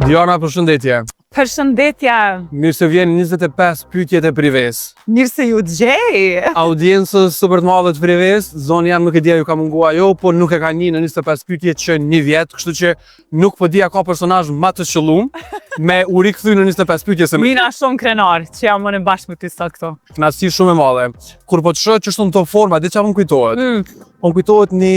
Diana, përshëndetje. Përshëndetje. Mirë se vjen 25 pyetjet e prives. Mirë se ju gjej. Audiencës super të madhe të prives, zoni jam nuk e dia ju ka mungua jo, po nuk e ka një në 25 pyetje që një vjet, kështu që nuk po dia ka personazh më të qëllum me u rikthy në 25 pyetje se Mina shumë krenar që jam në bashkë me ty sot këtu. Kënaqësi shumë e madhe. Kur po të shoh që është në top forma, di çfarë më kujtohet? Më kujtohet një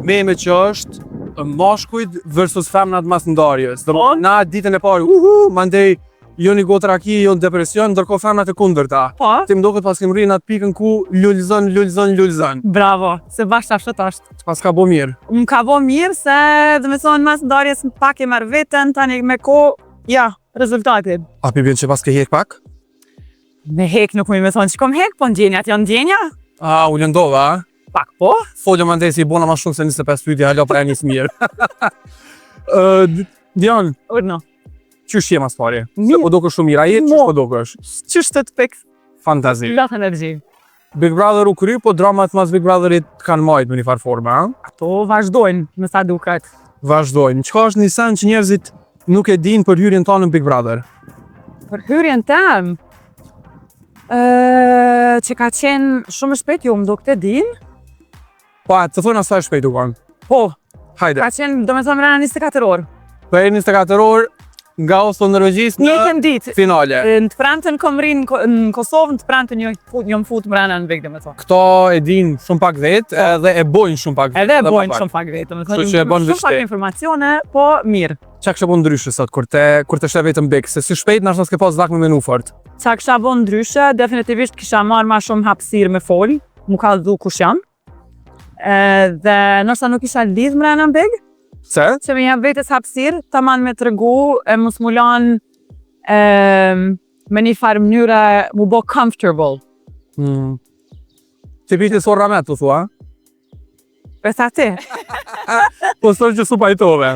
meme që është mashkujt versus femnat mas ndarjes. Na ditën e parë, mandej jo një gotë raki, jo në depresion, ndërkohë femnat e kundërta. Po? Ti më duket pas kem rrinë atë pikën ku lulzon. Bravo, se bashkë ashtë është. Pas ka bo mirë. Më ka bo mirë se dhe me thonë mas ndarjes pak e marrë veten, tani me ko, ja, rezultatin. A pi bjen që pas ke hek pak? Me hek nuk me thonë që kom hek, po ndjenjat janë ndjenja? A, u lëndova, a? Pak po. Foljo më ndesi i bona ma shumë se 25 pyetje, halo pra e njës mirë. Dion, Urno. qysh je mas pari? Se Mirë. po dukesh shumë mirë, a je qysh po dukesh? Qysh të pek? Fantazi. Lot energji. Big Brother u kry, po dramat mas Big Brotherit kanë majt në një farë forme, a? Ato vazhdojnë, me sa duket. Vazhdojnë. Çka është një sen që njerëzit nuk e dinë për hyrjen tonë në Big Brother? Për hyrjen tem, që ka qenë shumë shpejt, jo më do këtë din. Po, të thonë asaj shpejt u kanë. Po, Hajde. ka qenë, do me thonë mrena 24 orë. Për 24 orë nga Oslo në Norvegjis në Njëjtën ditë. finale. Në të prantën kom rinë në Kosovë, në të prantën jo më fut mrena në Big, do me thonë. Këto e dinë shumë pak vetë edhe e bojnë shumë pak vetë. Edhe e bojnë shumë pak vetë, do me thonë. Kështu që e bën Shumë pak vështirë. informacione, po mirë. Qa kështë bën ndryshe sot, kur të shte vetëm Big, se si shpejt nështë nëske pas dhak me menu fort. Qa kisha bon ndryshe, definitivisht kisha marrë ma shumë hapësirë me folë, mu ka dhu kush jam. Dhe nështë nuk isha lidh mrena në Big, Se? që me jam vetës hapësirë, ta man me të regu, mos mu lanë me një farë mënyre mu bo comfortable. Ti piti sor ramet, të thua? Besa ti? Po sot që su pajtove.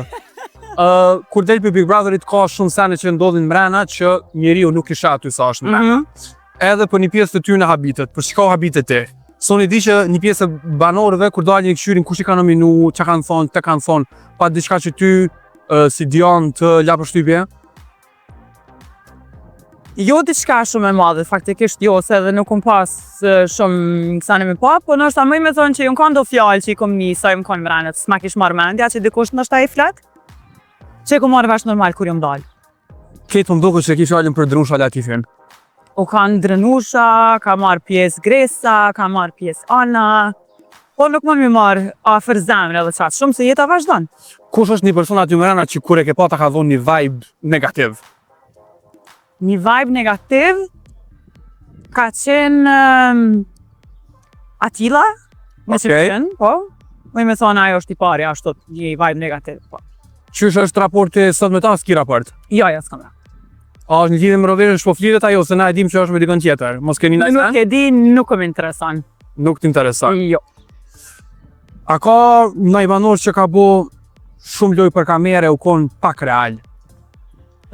Kur del për Big Brotherit ka shumë sene që ndodhin mrena që njeriu nuk isha aty sa është mrena. Edhe për një pjesë të ty në habitet, për çka habitet ti. Soni di që një pjesë e banorëve kur dalin një këshyrin kush i ka nominu, çka kanë thonë, te kanë thonë, pa diçka që ty si Dion të la përshtypje? Jo diçka shumë e madhe, faktikisht jo, se edhe nuk kom pas shumë kësane me pa, po nështë më me thonë që ju m'kan do fjallë që i kom njësa, ju m'kan mrenet, s'ma kish marrë mendja që dikush nështë ta i flet, që i kom marrë vesh normal kur ju m'dalë. Ketë më duket që kish alën për drusha Latifin. U kanë drënusha, ka marrë pjesë Gresa, ka marrë pjesë Ana, po nuk më mi marrë afer zemre dhe qatë, shumë se jeta vazhdon. Kush është një person aty mrena që kur e ke pa ta ka dhonë një vibe negativ? Një vibe negativ ka qenë Atila, me që qenë, po. Me thonë ajo është i pari, ashtu një vibe negativ, po. Qysh është raporti sot me ta, s'ki raport? Jo, s'kam ra. A është një lidhje me Roverën shpo flitet ajo, se na e dim që është me dikën tjetër. Mos keni në Nuk e di, nuk më interesan. Nuk t'intereson. Jo. A ka ndaj banor që ka bo shumë loj për kamere u konë pak real?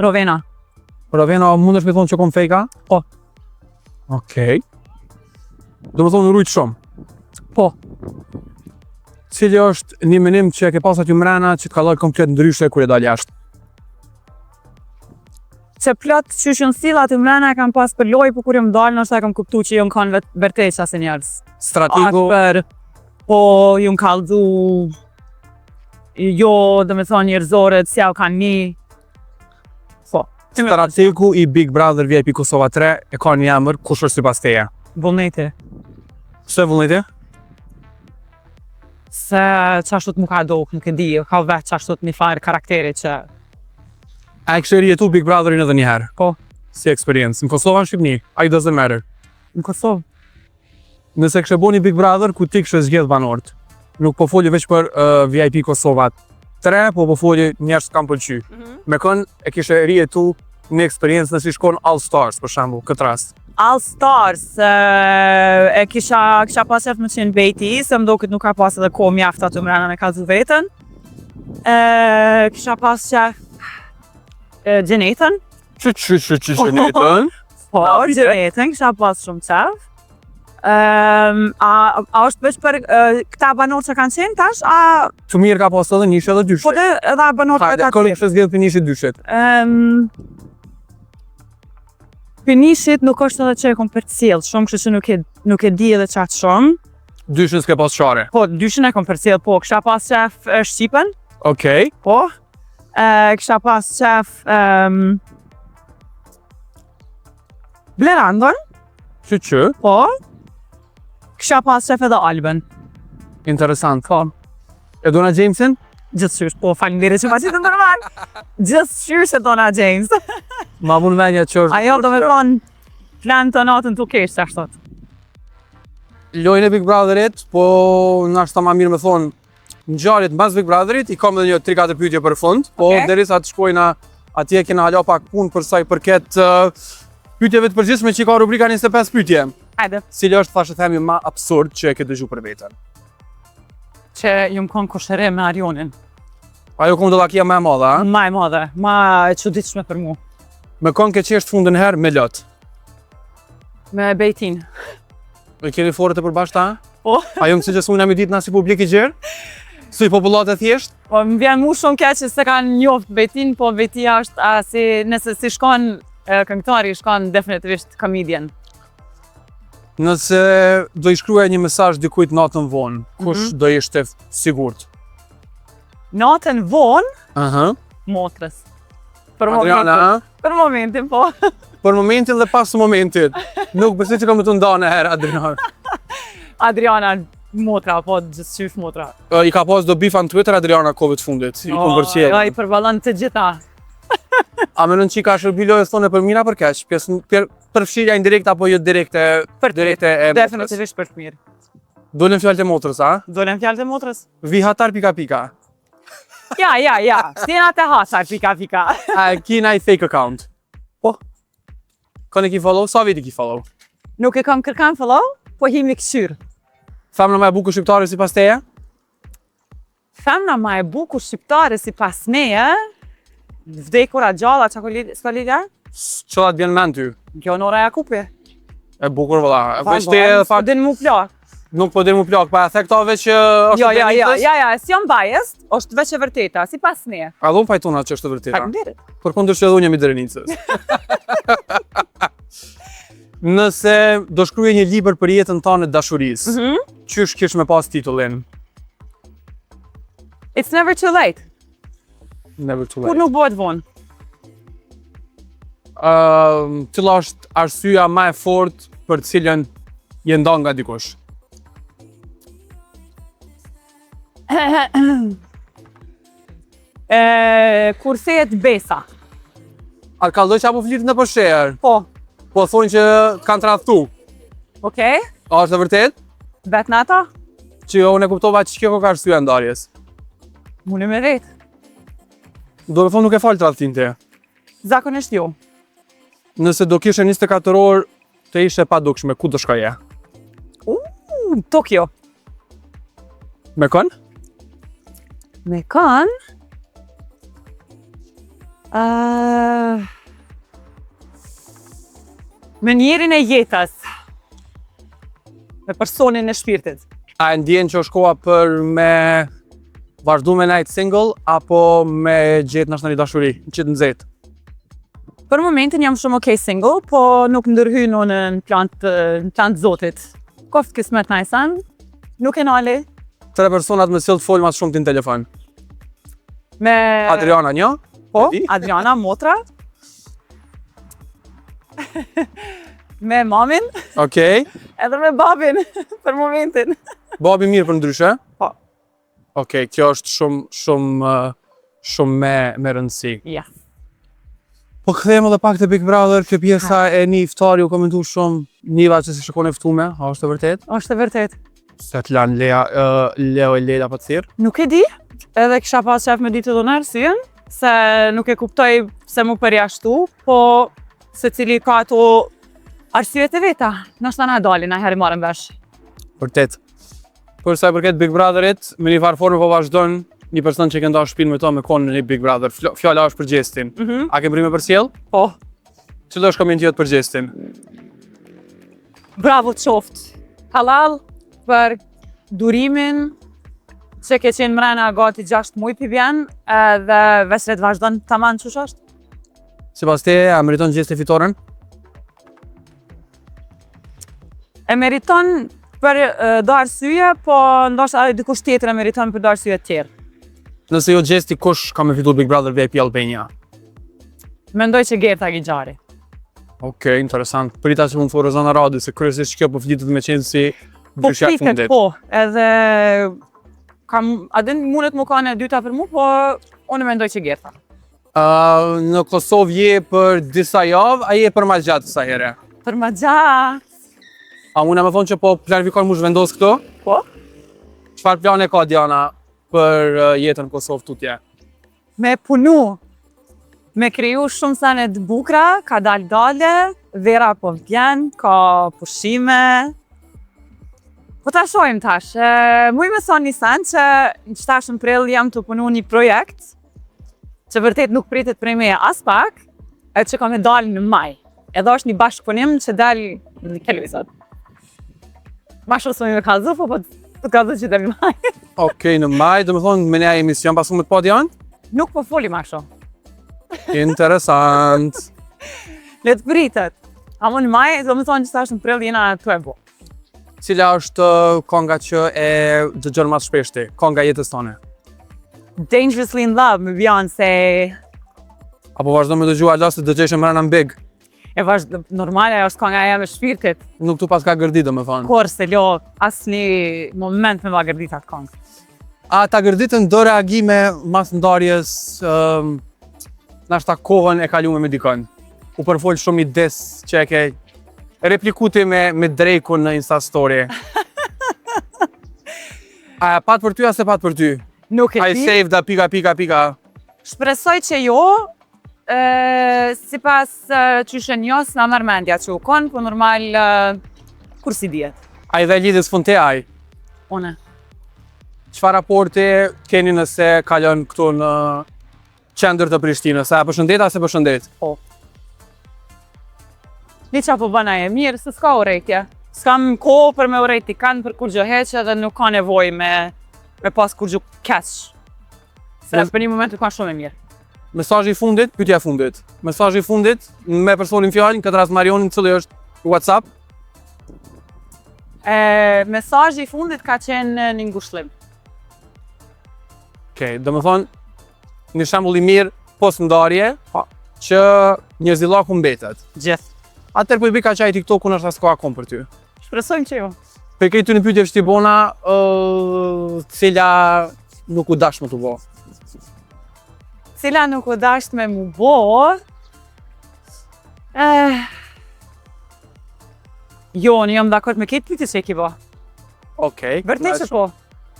Rovena. Rovena, mund është me thonë që konë fejka? Po. Okej. Do më thonë në rujtë shumë? Po. Cili është një menim që e ke pasat ju mrena që t'ka lojë komplet ndryshe kur e dalë jashtë? Që plot që shën sila të mrena e kam pas për loj, për kur jë më dalë, nështë e kam kuptu që ju në kanë vërtej qasë njerës. Strategu? Ashper, po ju në kaldu, jo dhe me thonë njerëzorët, si au kanë një. Po. Strategu i Big Brother VIP Kosova 3 e ka një emër, kush është sipas teje? Vullneti. Pse vullneti? Se qashtot mu ka dok, nuk e di, ka vetë qashtot një farë karakteri që... A e kështë rjetu Big Brotherin edhe njëherë? Po. Si experience? Në Kosova në Shqipni? I doesn't matter. Në Kosovë. Nëse kështë bo një Big Brother, ku ti kështë zgjedh banorët. Nuk po folje veç për VIP Kosova 3, po folje njerës kam pëlqy. Me kënë e kështë rjetu një experience nësi shkon All Stars, për shambu, këtë rast. All Stars, e kisha pas qef më qenë bejti, se më do këtë nuk ka pas edhe ko mjafta të mrena me kazu vetën. Kisha pas qef Gjenetën. Që Gjenetën? Po, Gjenetën, kisha pas shumë qef. A është veç për këta banorë që kanë qenë tash, a... Të mirë ka pas edhe njësht edhe dyshet. Po dhe edhe banorë Hajde, kërë që zgjedhë për njësht dyshet. Për njësht nuk është edhe që e kom për cilë, shumë kështë që nuk e di edhe qatë shumë. Dyshin s'ke pas qare. Po, dyshin e kom për cilë, po, kësha pas qef Shqipen, Okej. po. Kësha pas qef Blerandon, Që? po. Kësha pas qef edhe Alben, Interesant. po. E Donna Jamesin? Gjithë po, falimderit që ma qitë normal. Gjithë se Donna James. Ma mund menja që është... Ajo do me thonë, plan të natën të kesh, që ashtot. Lojnë e Big Brotherit, po nashta ma mirë me thonë, në gjarit mbas Big Brotherit, i kam edhe një 3-4 pyetje për fund, po derisa të shkojna atje kena hala pak punë për sa i përket pyetjeve të përgjithshme që ka rubrika 25 pyetje. Hajde. Cili është thashë themi ma absurd që e ke dëgju për veten? Që ju më konë koshëre me Arionin. Ajo kom dollakia më e madhe, a? Ma e madhe, ma e çuditshme për mu. Me konë ke qeshtë fundën herë me lot. Me Bejtin. E keni forët e përbashkëta? Po. Ajo më që s'una me ditë na si publik i gjerë? Si popullat e thjesht? Po më vjen mu shumë keq që se kanë njoft Bejtin, po Bejtia është si nëse si shkon këngëtari, shkon definitivisht comedian. Nëse do i shkruaj një mesazh dikujt natën vonë, kush do ishte sigurt? Natën vonë, Aha. motrës. Për Adriana, momentin. Për momentin, po. për momentin dhe pas momentit. Nuk besoj që kam të ndonë e herë, Adriana. Adriana, motra, po gjithçysh motra. I ka pas do bifa në Twitter Adriana kohëve të fundit. I kom përqelë. Jo, i përballon të gjitha. A menon që ka shërbiloj e thone për mira për keq? Për fshirja indirekt apo jo direkte? Për direkte e motrës? Definitivisht për të mirë. Dolen fjalët e motrës, a? Dolen fjalët e motrës? Vihatar pika. Ja. Stena të hasar, pika. A kina i fake account? Po. Kone ki follow? Sa viti ki follow? Nuk e kam kërkan follow, po himi këshyr. Femna ma e bukur shqiptare si pas teje? Femna ma e bukur shqiptare si pas meje, vdekura gjalla, s'ka lidja? Qëllat bjen men ty? Kjo Nora Jakupi. E bukur vëlla. S'po din mu plak. Nuk po din mu plak, pa e the këtave që është Ja, s'jam biased, është veç e vërteta, si pas meje. A dhun pajtona që është të vërteta? Faleminderit. Për kundër që edhe unë jam i Drenicës. Nëse do shkruaj një libër për jetën tënde dashurisë, qysh kish me pas titullin? It's never too late. Never too Kur late. nuk bëhet vonë. Cila është arsyeja më e fortë për të cilën je ndan nga dikush? Kur thehet besa. A kalloj që apo flitë në përsherë? Po. Po thonë që kanë tradhtu. Okej? A është e vërtet? Bet në ata? Që unë e kuptova që kjo ka arsyeja ndarjes. Mune me vetë. Do me thonë nuk e falë tradhtin te. Zakonisht jo. Nëse do kishe 24 orë të ishe pa dukshme, ku do shkoje? Tokyo. Me kënë? Me kanë? Me njerin e jetës. Me personin e shpirtit. A e ndjen që është koha për me vazhdu me najtë single, apo me gjetë nështë në një dashuri, në qitë nëzet? Për momentin jam shumë okej single, po nuk ndërhyj në plan të zotit. Koft kismet najsan, nuk e nali. 3 personat me cilë të folë mas shumë të në telefon. Me... Adriana një? Po, Edi? Adriana, motra. Me mamin, Okej. edhe me babin, për momentin. Babi mirë për ndryshe? Po. Okej, kjo është shumë me rëndësi. Ja. Po këthejmë edhe pak të Big Brother, kjo pjesa e një iftari u komentu shumë Niva që si shikon e ftume, a është e vërtet? Është e vërtet. Se të lanë Leo e Leda për thirë? Nuk e di, edhe kisha pas qef me ditë edhe në arsyen, se nuk e kuptoj se mu përjashtu, po se cili ka ato arsyet e veta. Nështë na dalin, na herë marrën vesh. Vërtet. Për sa i përket Big Brotherit, me një farë forme po vazhdon një person që ke nda shpinë me to me konë në një Big Brother. Fjalla është për gjestin. A ke brime për sjell? Po. Cilo është komenti jot për gjestin? Bravo të qoftë. Halal për durimin që ke qenë mrena gati 6 muaj pi vjen dhe veslet vazhdon tamam çush është? Sipas te, a meriton gjeste fitoren? E meriton për do arsye, po ndoshta edhe dikush tjetër e meriton për do arsye të tjerë. Nëse jo gjesti, kush ka me fitur Big Brother VIP Albania? Mendoj që Gerta Gjari. Okej, interesant. Prita që mund të thorë Zana Radi, se kryesisht kjo po flitet me qenë si Po ndryshja e flitet, fundit. po, edhe adin mundet më kanë e dyta për mu, po unë mendoj që Gerta. Në Kosovë je për disa javë, a je për ma gjatë disa here? Për ma gjatë. A mune me thonë që po planifikon mu zhvendos këto? Po? Çfarë plane ka Diana për jetën në Kosovë tutje? Me punu, me kriju shumë sene të bukra, ka dale, vera po vjen, ka pushime. Po ta shojmë tash, muj me thonë një sen që që tash në prill jam të punu një projekt, që vërtet nuk pritet prej meje as pak, e që ka me dalë në maj. Edhe është një bashkëpunim që dalë në televizor. Ma shumë së me kalzu, po të kalzu që dalë në maj. Okej, në maj, do me thonë me nja emision pasu me të pa Dianë? Nuk po foli ma shumë. Interesant. Le të pritet. Amo në maj, do me thonë që tash në prill jena të e bo. Cila është konga që e dëgjon mas shpeshti? Konga jetës tone? Dangerously in Love me Beyoncé. Apo vazhdo me dëgjua Allah se dëgjeshë mrena në Big? E vazhdo, normale është konga e me shpirtit. Nuk tu pas ka gërdi, do me thonë. Kur se lo, asni moment me va gërdit atë kongë. A ta gërditën do reagime mas ndarjes, nashta kohën e kalume me dikën? U përfol shumë i des që e ke replikuti me Drejkun në Insta Story. A pat për ty, a se pat për ty? Nuk e I di. saved a pika. Shpresoj që jo, si pas qyshen jo, s'na merr mendja që u konë, po normal, kur si djetë. A i dhe lidhës fund te aj? Une. Çfarë raporti keni nëse kalon këtu në qendër të Prishtinës? A përshëndet, a se përshëndet? Po. Një qa po bëna e mirë, se s'ka urejtje. S'kam kohë për me urejti kanë për kur gjë heqe dhe nuk ka nevoj me pas kur gjë keq. Se për një moment nuk ka shumë e mirë. Mesazhi i fundit, pyetja e fundit. Mesazhi i fundit me personin fjalë, në këtë rast Marionin, cili është WhatsApp. Mesazhi i fundit ka qenë një ngushëllim. Okej, do me thonë, një shembull i mirë post ndarje, që një zillaku mbetet. Gjithë. Atëherë po i bëj ka qaj TikTok-un është as ka akon për ty. Shpresojmë që jo. Për këtë një pyetje vështibona, cila nuk u dash më të bo. Cila nuk u dasht me mu bo... Jo, në jam dakord me këtë pyetje që e ki bo. Okej. Vërtet që po.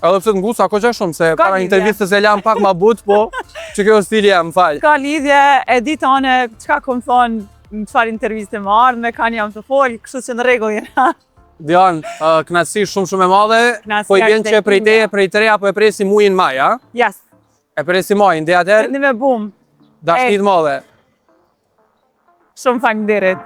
Edhe pse të ngusa ako që shumë, se Ka para lidhje. intervistës e lam pak ma but, po që kjo stili jam, falj. Ka lidhje, e ditë anë, qka kom thonë në qëfar interviste më ardhme, kanë jam të folë, kështu që në regull jena. Dian, knatësi shumë e madhe, Knatësia po i vjen është që prej teje, imja. prej të reja, po e presi mujin maj, a? Yes, E presi majin, dhe atëherë, në me bum, dashnit madhe. shumë faleminderit.